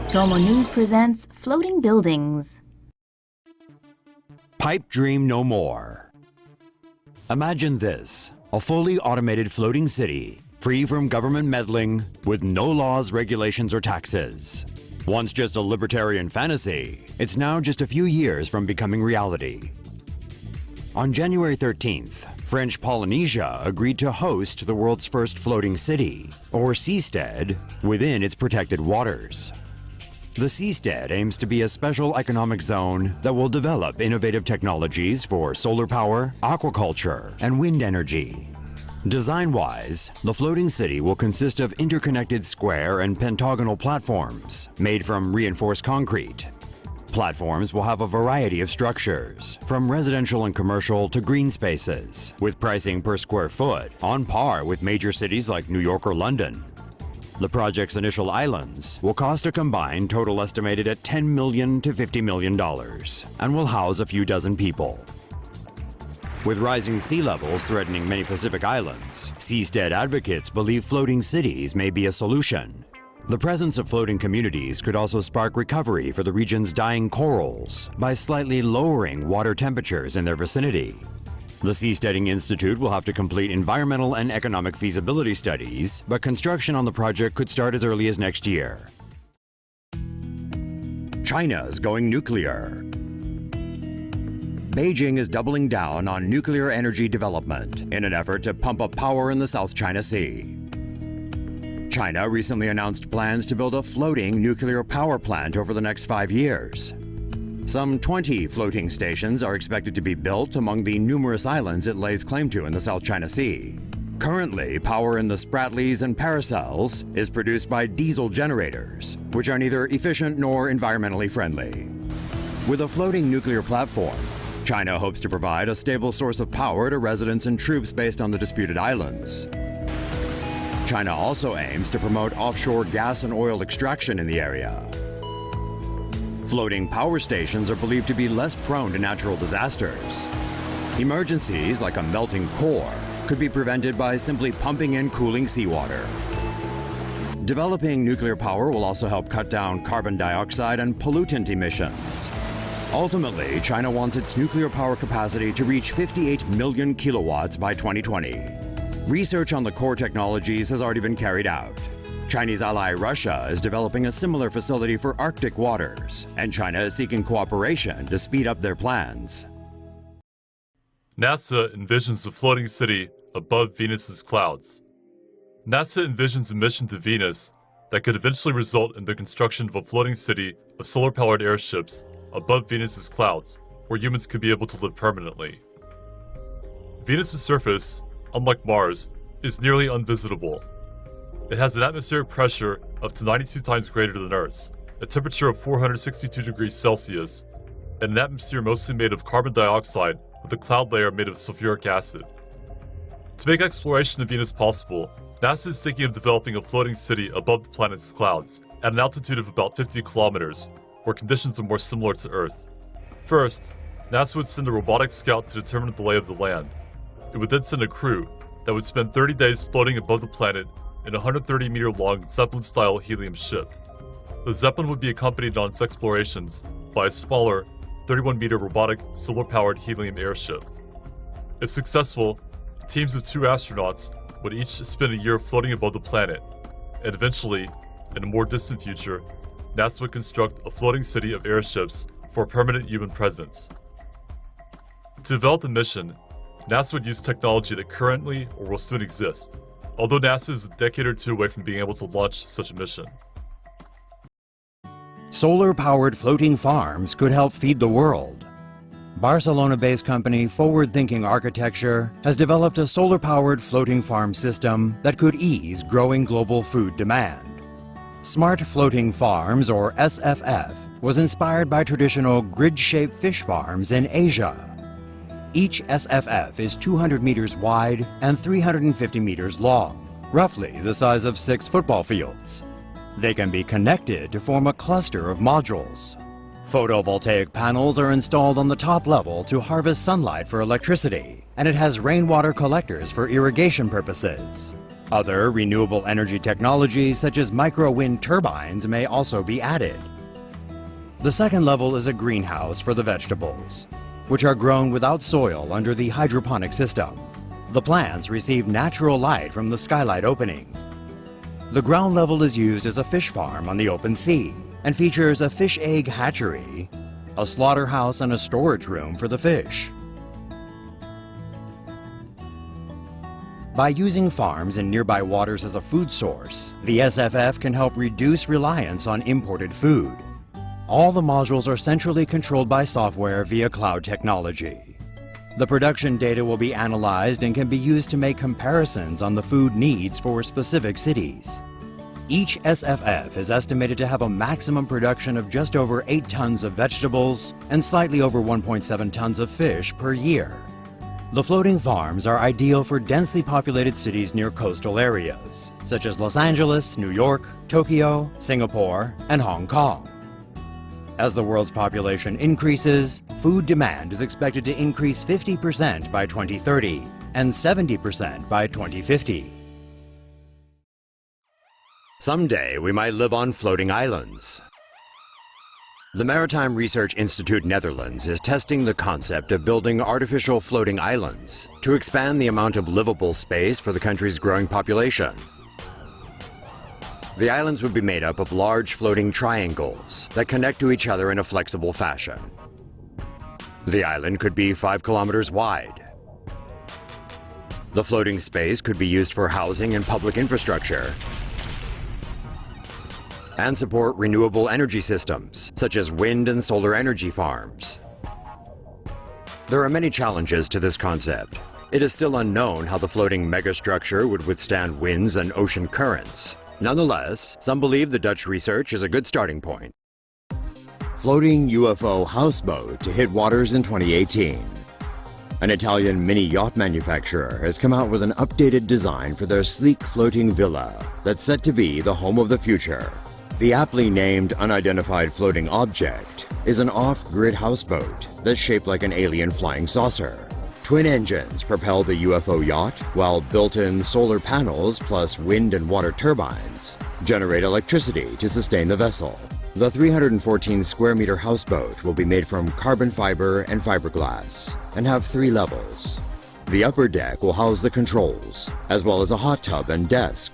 TomoNews presents Floating Buildings. Pipe dream no more. Imagine this, a fully automated floating city, free from government meddling, with no laws, regulations, or taxes. Once just a libertarian fantasy, it's now just a few years from becoming reality. On January 13th, French Polynesia agreed to host the world's first floating city, or seastead, within its protected waters. The seastead aims to be a special economic zone that will develop innovative technologies for solar power, aquaculture, and wind energy. Design-wise, the floating city will consist of interconnected square and pentagonal platforms made from reinforced concrete. Platforms will have a variety of structures, from residential and commercial to green spaces, with pricing per square foot on par with major cities like New York or London. The project's initial islands will cost a combined total estimated at $10 million to $50 million and will house a few dozen people. With rising sea levels threatening many Pacific islands, seastead advocates believe floating cities may be a solution. The presence of floating communities could also spark recovery for the region's dying corals by slightly lowering water temperatures in their vicinity. The Seasteading Institute will have to complete environmental and economic feasibility studies, but construction on the project could start as early as next year. China's going nuclear. Beijing is doubling down on nuclear energy development in an effort to pump up power in the South China Sea. China recently announced plans to build a floating nuclear power plant over the next 5 years. Some 20 floating stations are expected to be built among the numerous islands it lays claim to in the South China Sea. Currently, power in the Spratlys and Paracels is produced by diesel generators, which are neither efficient nor environmentally friendly. With a floating nuclear platform, China hopes to provide a stable source of power to residents and troops based on the disputed islands. China also aims to promote offshore gas and oil extraction in the area. Floating power stations are believed to be less prone to natural disasters. Emergencies like a melting core could be prevented by simply pumping in cooling seawater. Developing nuclear power will also help cut down carbon dioxide and pollutant emissions. Ultimately, China wants its nuclear power capacity to reach 58 million kilowatts by 2020. Research on the core technologies has already been carried out. Chinese ally Russia is developing a similar facility for Arctic waters, and China is seeking cooperation to speed up their plans. NASA envisions a floating city above Venus's clouds. NASA envisions a mission to Venus that could eventually result in the construction of a floating city of solar-powered airships above Venus's clouds, where humans could be able to live permanently. Venus's surface, unlike Mars, is nearly unvisitable. It has an atmospheric pressure up to 92 times greater than Earth's, a temperature of 462 degrees Celsius, and an atmosphere mostly made of carbon dioxide with a cloud layer made of sulfuric acid. To make exploration of Venus possible, NASA is thinking of developing a floating city above the planet's clouds at an altitude of about 50 kilometers, where conditions are more similar to Earth. First, NASA would send a robotic scout to determine the lay of the land. It would then send a crew that would spend 30 days floating above the planet in a 130-meter-long Zeppelin-style helium ship. The Zeppelin would be accompanied on its explorations by a smaller, 31-meter robotic solar-powered helium airship. If successful, teams of 2 astronauts would each spend a year floating above the planet, and eventually, in a more distant future, NASA would construct a floating city of airships for a permanent human presence. To develop the mission, NASA would use technology that currently or will soon exist, although NASA is a decade or 2 away from being able to launch such a mission. Solar-powered floating farms could help feed the world. Barcelona-based company Forward Thinking Architecture has developed a solar-powered floating farm system that could ease growing global food demand. Smart Floating Farms, or SFF, was inspired by traditional grid-shaped fish farms in Asia. Each SFF is 200 meters wide and 350 meters long, roughly the size of 6 football fields. They can be connected to form a cluster of modules. Photovoltaic panels are installed on the top level to harvest sunlight for electricity, and it has rainwater collectors for irrigation purposes. Other renewable energy technologies such as micro-wind turbines may also be added. The second level is a greenhouse for the vegetables, which are grown without soil under the hydroponic system. The plants receive natural light from the skylight openings. The ground level is used as a fish farm on the open sea and features a fish egg hatchery, a slaughterhouse, and a storage room for the fish. By using farms in nearby waters as a food source, the SFF can help reduce reliance on imported food. All the modules are centrally controlled by software via cloud technology. The production data will be analyzed and can be used to make comparisons on the food needs for specific cities. Each SFF is estimated to have a maximum production of just over 8 tons of vegetables and slightly over 1.7 tons of fish per year. The floating farms are ideal for densely populated cities near coastal areas, such as Los Angeles, New York, Tokyo, Singapore, and Hong Kong. As the world's population increases, food demand is expected to increase 50% by 2030 and 70% by 2050. Someday we might live on floating islands. The Maritime Research Institute Netherlands is testing the concept of building artificial floating islands to expand the amount of livable space for the country's growing population. The islands would be made up of large floating triangles that connect to each other in a flexible fashion. The island could be 5 kilometers wide. The floating space could be used for housing and public infrastructure, and support renewable energy systems, such as wind and solar energy farms. There are many challenges to this concept. It is still unknown how the floating megastructure would withstand winds and ocean currents. Nonetheless, some believe the Dutch research is a good starting point. Floating UFO houseboat to hit waters in 2018. An Italian mini yacht manufacturer has come out with an updated design for their sleek floating villa that's set to be the home of the future. The aptly named unidentified floating object is an off-grid houseboat that's shaped like an alien flying saucer. Twin engines propel the UFO yacht, while built-in solar panels plus wind and water turbines generate electricity to sustain the vessel. The 314 square meter houseboat will be made from carbon fiber and fiberglass and have 3 levels. The upper deck will house the controls, as well as a hot tub and desk.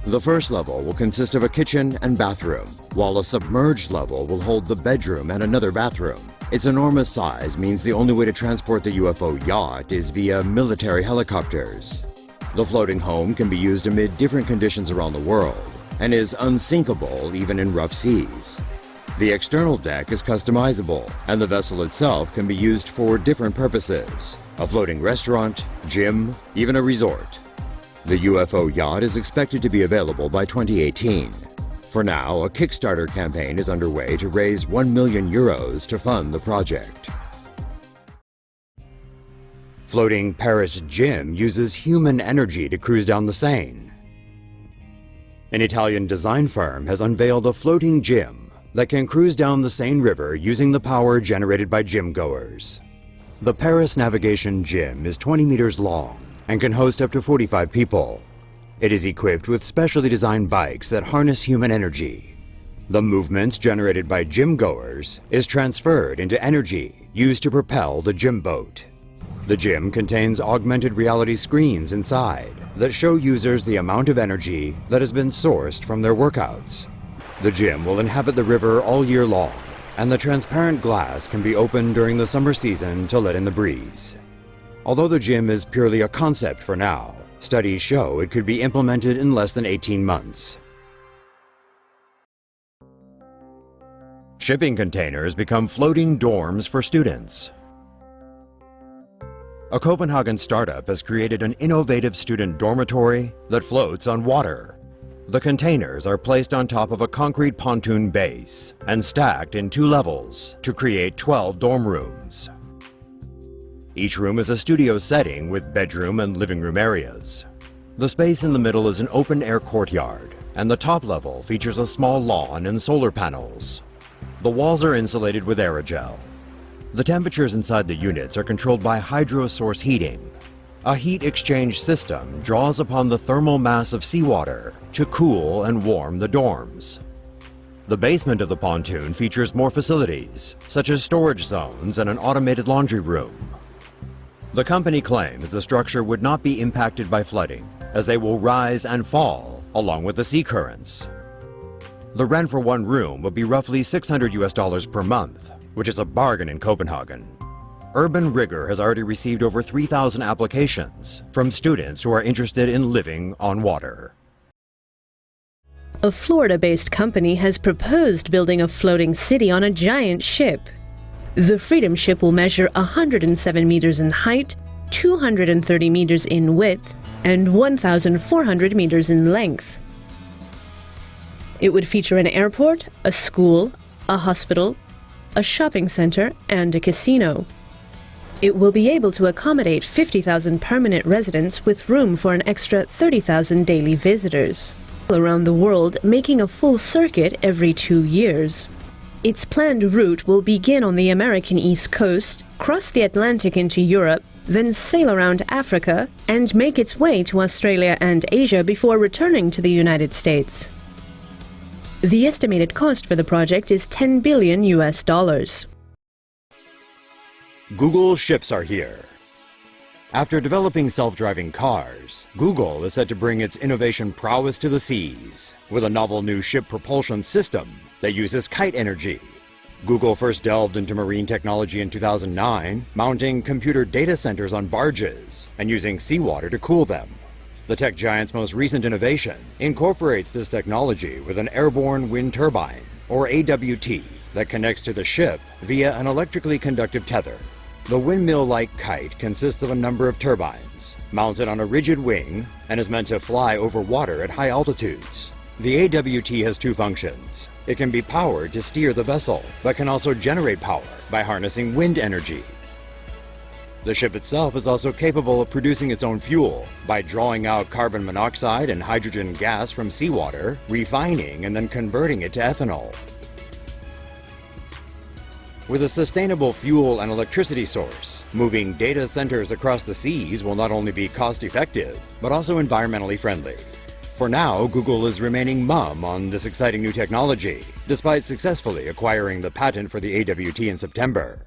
The first level will consist of a kitchen and bathroom, while a submerged level will hold the bedroom and another bathroom. Its enormous size means the only way to transport the UFO yacht is via military helicopters. The floating home can be used amid different conditions around the world and is unsinkable even in rough seas. The external deck is customizable, and the vessel itself can be used for different purposes: a floating restaurant, gym, even a resort. The UFO yacht is expected to be available by 2018. For now, a Kickstarter campaign is underway to raise €1 million to fund the project. Floating Paris gym uses human energy to cruise down the Seine. An Italian design firm has unveiled a floating gym that can cruise down the Seine River using the power generated by gym goers. The Paris Navigation Gym is 20 meters long and can host up to 45 people. It is equipped with specially designed bikes that harness human energy. The movements generated by gym goers is transferred into energy used to propel the gym boat. The gym contains augmented reality screens inside that show users the amount of energy that has been sourced from their workouts. The gym will inhabit the river all year long, and the transparent glass can be opened during the summer season to let in the breeze. Although the gym is purely a concept for now, studies show it could be implemented in less than 18 months. Shipping containers become floating dorms for students. A Copenhagen startup has created an innovative student dormitory that floats on water. The containers are placed on top of a concrete pontoon base and stacked in 2 levels to create 12 dorm rooms. Each room is a studio setting with bedroom and living room areas. The space in the middle is an open-air courtyard, and the top level features a small lawn and solar panels. The walls are insulated with aerogel. The temperatures inside the units are controlled by hydro source heating. A heat exchange system draws upon the thermal mass of seawater to cool and warm the dorms. The basement of the pontoon features more facilities, such as storage zones and an automated laundry room. The company claims the structure would not be impacted by flooding, as they will rise and fall along with the sea currents. The rent for one room would be roughly $600 per month, which is a bargain in Copenhagen. Urban Rigger has already received over 3,000 applications from students who are interested in living on water. A Florida-based company has proposed building a floating city on a giant ship. The Freedom Ship will measure 107 meters in height, 230 meters in width, and 1,400 meters in length. It would feature an airport, a school, a hospital, a shopping center, and a casino. It will be able to accommodate 50,000 permanent residents with room for an extra 30,000 daily visitors around the world, making a full circuit every 2 years. Its planned route will begin on the American East Coast, cross the Atlantic into Europe, then sail around Africa, and make its way to Australia and Asia before returning to the United States. The estimated cost for the project is $10 billion. Google ships are here. After developing self-driving cars, Google is set to bring its innovation prowess to the seas with a novel new ship propulsion system that uses kite energy. Google first delved into marine technology in 2009, mounting computer data centers on barges and using seawater to cool them. The tech giant's most recent innovation incorporates this technology with an airborne wind turbine, or AWT, that connects to the ship via an electrically conductive tether. The windmill-like kite consists of a number of turbines, mounted on a rigid wing, and is meant to fly over water at high altitudes. The AWT has two functions. It can be powered to steer the vessel, but can also generate power by harnessing wind energy. The ship itself is also capable of producing its own fuel by drawing out carbon monoxide and hydrogen gas from seawater, refining, and then converting it to ethanol. With a sustainable fuel and electricity source, moving data centers across the seas will not only be cost-effective, but also environmentally friendly. For now, Google is remaining mum on this exciting new technology, despite successfully acquiring the patent for the AWT in September.